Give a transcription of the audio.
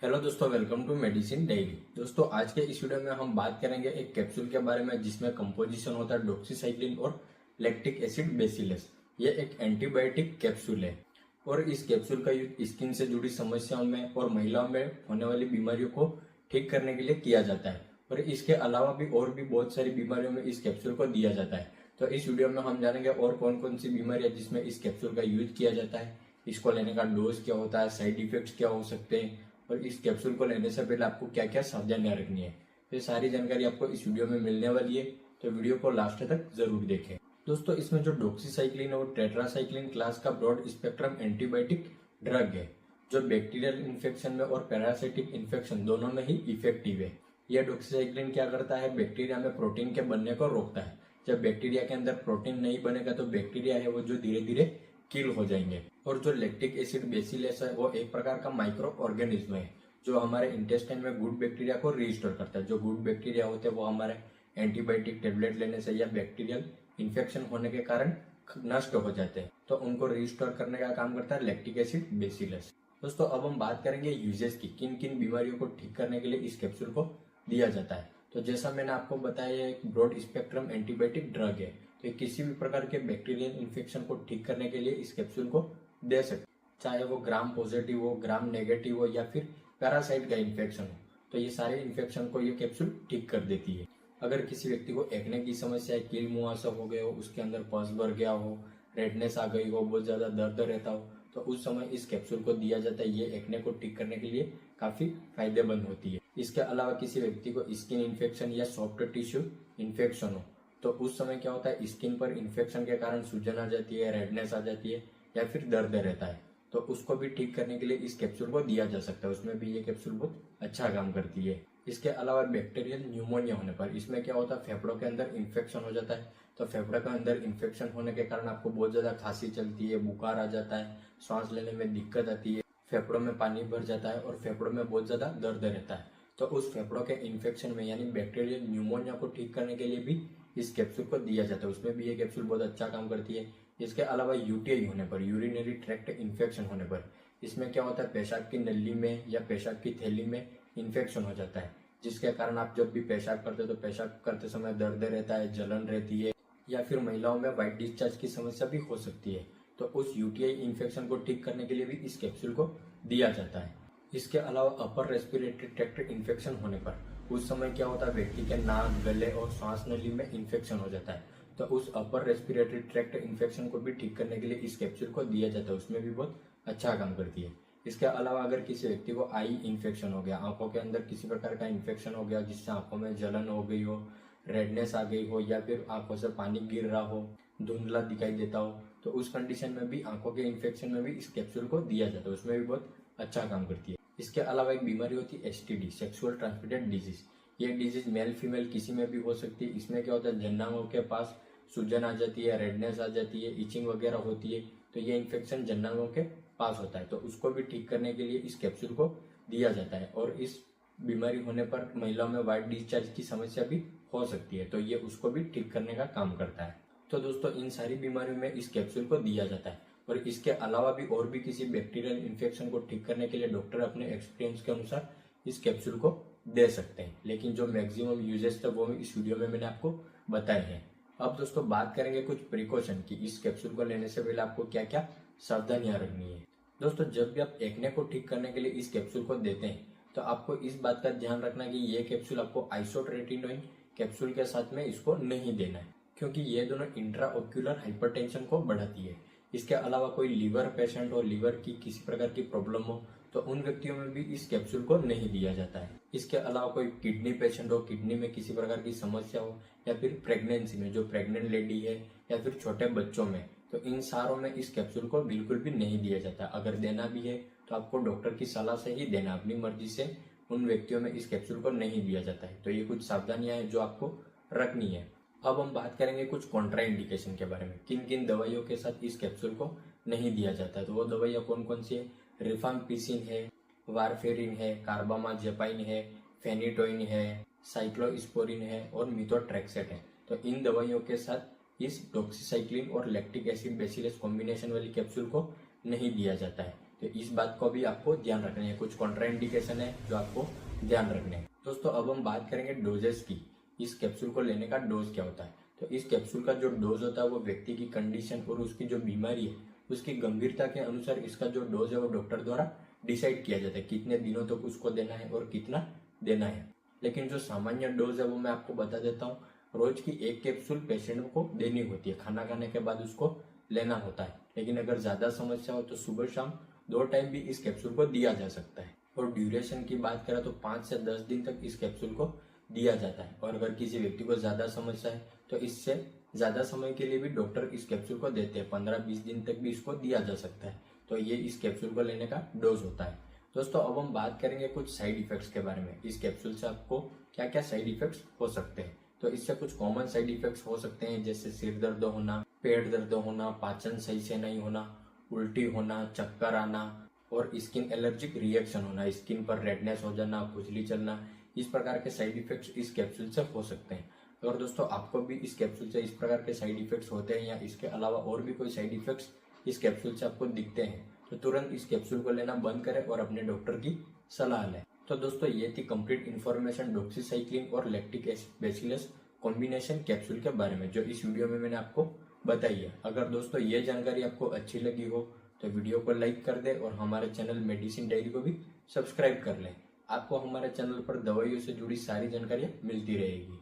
Hello दोस्तों, welcome to medicine daily. दोस्तों, आज के इस वीडियो में हम बात करेंगे एक कैप्सूल के बारे में जिसमें कंपोजिशन होता है डॉक्सीसाइक्लिन और लैक्टिक एसिड बेसिलस। ये एक एंटीबायोटिक कैप्सूल है और इस कैप्सूल का यूज स्किन से जुड़ी समस्याओं में और महिलाओं में होने वाली बीमारियों को ठीक करने के लिए किया जाता है। और इसके अलावा भी और भी बहुत सारी बीमारियों में इस कैप्सूल को दिया जाता है। तो इस वीडियो में हम जानेंगे और कौन कौन सी बीमारियां जिसमें इस कैप्सूल का यूज किया जाता है, इसको लेने का डोज क्या होता है, साइड इफेक्ट्स क्या हो सकते हैं और इस कैप्सूल को लेने से पहले आपको क्या क्या सावधानियां रखनी है। तो ये सारी जानकारी आपको इस वीडियो में मिलने वाली है, तो वीडियो को लास्ट तक जरूर देखें। दोस्तों, इसमें जो डॉक्सीसाइक्लिन और टेट्रासाइक्लिन क्लास का ब्रॉड स्पेक्ट्रम एंटीबायोटिक ड्रग है जो बैक्टीरियल इन्फेक्शन में और पैरासाइटिक इन्फेक्शन दोनों में ही इफेक्टिव है। यह डॉक्सीसाइक्लिन क्या करता है, बैक्टीरिया में प्रोटीन के बनने को रोकता है। जब बैक्टीरिया के अंदर प्रोटीन नहीं बनेगा तो बैक्टीरिया है वो जो धीरे धीरे किल हो जाएंगे। और जो लैक्टिक एसिड बेसिलस है वो एक प्रकार का माइक्रो ऑर्गेनिज्म है जो हमारे इंटेस्टाइन में गुड बैक्टीरिया को रिस्टोर करता है। जो गुड बैक्टीरिया होते हैं वो हमारे एंटीबायोटिक टेबलेट लेने से या बैक्टीरियल इन्फेक्शन होने के कारण नष्ट हो जाते हैं, तो उनको रिस्टोर करने का काम करता है लैक्टिक एसिड बेसिलस। दोस्तों, अब हम बात करेंगे यूजेस की, किन किन बीमारियों को ठीक करने के लिए इस कैप्सूल को दिया जाता है। तो जैसा मैंने आपको बताया, एक ब्रॉड स्पेक्ट्रम एंटीबायोटिक ड्रग है, तो किसी भी प्रकार के बैक्टीरियल इन्फेक्शन को ठीक करने के लिए इस कैप्सूल को दे सकते, चाहे वो ग्राम पॉजिटिव हो, ग्राम नेगेटिव हो या फिर पैरासाइट का इन्फेक्शन हो। तो ये सारे इन्फेक्शन को ये कैप्सूल ठीक कर देती है। अगर किसी व्यक्ति को एक्ने की समस्या है, कील मुहासा हो गया हो, उसके अंदर पस भर गया हो, रेडनेस आ गई हो, बहुत ज्यादा दर्द रहता हो, तो उस समय इस कैप्सूल को दिया जाता है। ये एक्ने को ठीक करने के लिए काफी फायदेमंद होती है। इसके अलावा किसी व्यक्ति को स्किन इन्फेक्शन या सॉफ्ट टिश्यू इन्फेक्शन हो तो उस समय क्या होता है, स्किन पर इन्फेक्शन के कारण सूजन आ जाती है, रेडनेस आ जाती है या फिर दर्द रहता है, तो उसको भी ठीक करने के लिए इस कैप्सूल को दिया जा सकता है। उसमें भी ये कैप्सूल बहुत अच्छा काम करती है। इसके अलावा बैक्टीरियल न्यूमोनिया होने पर इसमें क्या होता है, फेफड़ों के अंदर इन्फेक्शन हो जाता है। तो फेफड़ों के अंदर इन्फेक्शन होने के कारण आपको बहुत ज्यादा खांसी चलती है, बुखार आ जाता है, सांस लेने में दिक्कत आती है, फेफड़ों में पानी भर जाता है और फेफड़ों में बहुत ज्यादा दर्द रहता है। तो उस फेफड़ों के इन्फेक्शन में यानी बैक्टीरियल न्यूमोनिया को ठीक करने के लिए भी इस कैप्सूल को दिया जाता है। उसमें भी ये कैप्सूल बहुत अच्छा काम करती है। इसके अलावा यूटीआई होने पर, यूरिनरी ट्रैक्ट इन्फेक्शन होने पर, इसमें क्या होता है, पेशाब की नली में या पेशाब की थैली में इन्फेक्शन हो जाता है, जिसके कारण आप जब भी पेशाब करते हो तो पेशाब करते समय दर्द रहता है, जलन रहती है या फिर महिलाओं में व्हाइट डिस्चार्ज की समस्या भी हो सकती है। तो उस यूटीआई इन्फेक्शन को ठीक करने के लिए भी इस कैप्सूल को दिया जाता है। इसके अलावा अपर रेस्पिरेटरी ट्रैक्ट इन्फेक्शन होने पर उस समय क्या होता है, व्यक्ति के नाक, गले और सांस नली में इन्फेक्शन हो जाता है, तो उस अपर रेस्पिरेटरी ट्रैक्ट इन्फेक्शन को भी ठीक करने के लिए इस कैप्सूल को दिया जाता है। उसमें भी बहुत अच्छा काम करती है। इसके अलावा अगर किसी व्यक्ति को आई इन्फेक्शन हो गया, आंखों के अंदर किसी प्रकार का इन्फेक्शन हो गया जिससे आंखों में जलन हो गई हो, रेडनेस आ गई हो या फिर आंखों से पानी गिर रहा हो, धुंधला दिखाई देता हो, तो उस कंडीशन में भी, आंखों के इन्फेक्शन में भी इस कैप्सूल को दिया जाता है। उसमें भी बहुत अच्छा काम करती है। इसके अलावा एक बीमारी होती है एसटीडी, सेक्सुअल ट्रांसमिटेड डिजीज। ये डिजीज मेल फीमेल किसी में भी हो सकती है। इसमें क्या होता है, जननांगों के पास सूजन आ जाती है, रेडनेस आ जाती है, इचिंग वगैरह होती है, तो ये इन्फेक्शन जननांगों के पास होता है, तो उसको भी ठीक करने के लिए इस कैप्सूल को दिया जाता है। और इस बीमारी होने पर महिलाओं में व्हाइट डिस्चार्ज की समस्या भी हो सकती है, तो ये उसको भी ठीक करने का काम करता है। तो दोस्तों, इन सारी बीमारियों में इस कैप्सूल को दिया जाता है। और इसके अलावा भी और भी किसी बैक्टीरियल इन्फेक्शन को ठीक करने के लिए डॉक्टर अपने एक्सपीरियंस के अनुसार इस कैप्सूल को दे सकते हैं, लेकिन जो मैक्सिमम यूजेस थे वो इस वीडियो में मैंने आपको बताए हैं। अब दोस्तों, बात करेंगे कुछ प्रिकॉशन की, इस कैप्सूल को लेने से पहले आपको क्या क्या सावधानियां रखनी है। दोस्तों, जब भी आप एक्ने को ठीक करने के लिए इस कैप्सूल को देते हैं तो आपको इस बात का ध्यान रखना कि ये कैप्सूल आपको आइसोट्रेटिनोइन कैप्सूल के साथ में इसको नहीं देना है, क्योंकि ये दोनों इंट्राओक्यूलर हाइपरटेंशन को बढ़ाती है। इसके अलावा कोई लीवर पेशेंट हो, लीवर की किसी प्रकार की प्रॉब्लम हो, तो उन व्यक्तियों में भी इस कैप्सूल को नहीं दिया जाता है। इसके अलावा कोई किडनी पेशेंट हो, किडनी में किसी प्रकार की समस्या हो, या फिर प्रेगनेंसी में, जो प्रेग्नेंट लेडी है, या फिर छोटे बच्चों में, तो इन सारों में इस कैप्सूल को बिल्कुल भी नहीं दिया जाता। अगर देना भी है तो आपको डॉक्टर की सलाह से ही देना, अपनी मर्जी से उन व्यक्तियों में इस कैप्सूल को नहीं दिया जाता है। तो ये कुछ सावधानियां हैं जो आपको रखनी है। अब हम बात करेंगे कुछ कॉन्ट्रा इंडिकेशन के बारे में, किन किन दवाइयों के साथ इस कैप्सूल को नहीं दिया जाता है। तो वो दवाइयां कौन कौन सी है, रिफाम्पिसिन है, वारफेरिन है, कार्बामाजेपाइन है, फेनिटोइन है, साइक्लोस्पोरिन है और मिथोट्रेक्सेट है। तो इन दवाइयों के साथ इस डॉक्सीसाइक्लिन और लैक्टिक एसिड बेसिलस कॉम्बिनेशन वाली कैप्सूल को नहीं दिया जाता है। तो इस बात को भी आपको ध्यान रखना है। कुछ कॉन्ट्राइंडिकेशन है जो आपको ध्यान रखने हैं। दोस्तों अब हम बात करेंगे डोजेस की। इस कैप्सूल को लेने का डोज क्या होता है। तो इस कैप्सूल का जो डोज होता है वो व्यक्ति की कंडीशन और उसकी जो बीमारी है उसकी गंभीरता के अनुसार इसका जो डोज है वो डॉक्टर द्वारा डिसाइड किया जाता है, कितने दिनों तक उसको देना है और कितना देना है। लेकिन जो सामान्य डोज है वो मैं आपको बता देता हूँ। रोज की एक कैप्सूल पेशेंट को देनी होती है, खाना खाने के बाद उसको लेना होता है। लेकिन अगर ज्यादा समस्या हो तो सुबह शाम 2 टाइम भी इस कैप्सूल को दिया जा सकता है। और ड्यूरेशन की बात करें तो 5 से 10 दिन तक इस कैप्सूल को दिया जाता है। और अगर किसी व्यक्ति को ज्यादा समस्या है तो इससे ज्यादा समय के लिए भी डॉक्टर इस कैप्सूल को देते हैं, 15-20 दिन तक भी इसको दिया जा सकता है। तो ये इस कैप्सूल को लेने का डोज होता है। दोस्तों अब हम बात करेंगे कुछ साइड इफेक्ट्स के बारे में। इस कैप्सूल से आपको क्या क्या साइड इफेक्ट्स हो सकते हैं। तो इससे कुछ कॉमन साइड इफेक्ट्स हो सकते हैं, जैसे सिर दर्द होना, पेट दर्द होना, पाचन सही से नहीं होना, उल्टी होना, चक्कर आना और स्किन एलर्जिक रिएक्शन होना, स्किन पर रेडनेस हो जाना, खुजली चलना। इस प्रकार के साइड इफेक्ट्स इस कैप्सूल से हो सकते हैं। और दोस्तों आपको भी इस कैप्सूल से इस प्रकार के साइड इफेक्ट्स होते हैं या इसके अलावा और भी कोई साइड इफेक्ट्स इस कैप्सूल से आपको दिखते हैं तो तुरंत इस कैप्सूल को लेना बंद करें और अपने डॉक्टर की सलाह लें। तो दोस्तों ये थी कंप्लीट इन्फॉर्मेशन डॉक्सीसाइक्लिन और lactic acid bacillus combination capsule के बारे में जो इस वीडियो में मैंने आपको बताई है। अगर दोस्तों ये जानकारी आपको अच्छी लगी हो तो वीडियो को लाइक कर दे और हमारे चैनल मेडिसिन डायरी को भी सब्सक्राइब कर लें। आपको हमारे चैनल पर दवाइयों से जुड़ी सारी जानकारियां मिलती रहेगी।